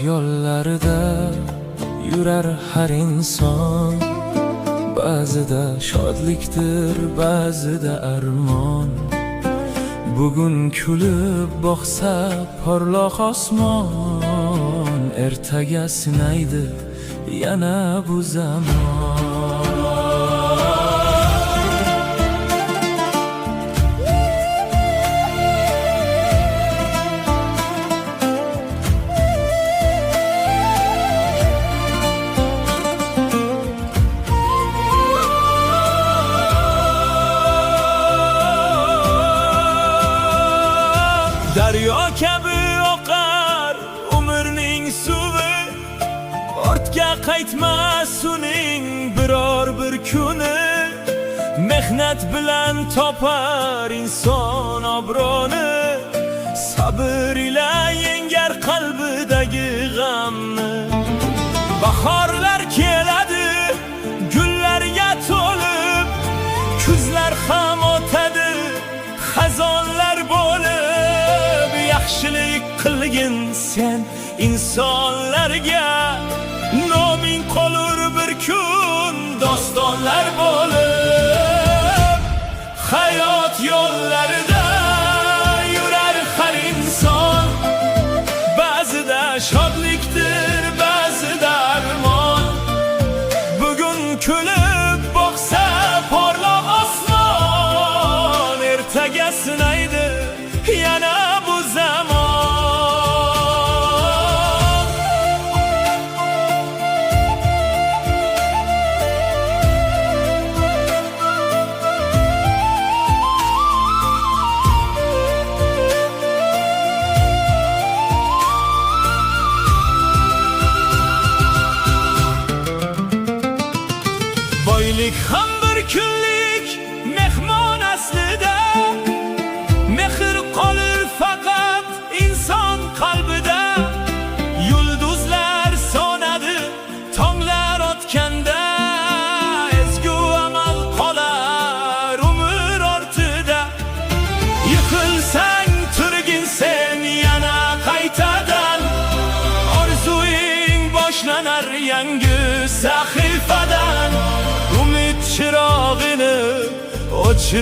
yo'llarida yurar har inson. Ba'zida shodlikdir, ba'zida armon. Bugun kulib boqsa porloq osmon, ertaga sinaydi yana bu zamon. Daryo kabi oqar umrning suvi, ortga qaytmas uning biror bir kuni. Mehnat bilan topar inson obro'ni, sabr ila yengar qalbidagi g'amni. Bahorlar keladi gullarga to'lib, kuzlar ham o'tadi xazonlar bo'lib. Yaxshilik qilgin sen insonlarga, noming qolur bir kun dostonlar bo'lib.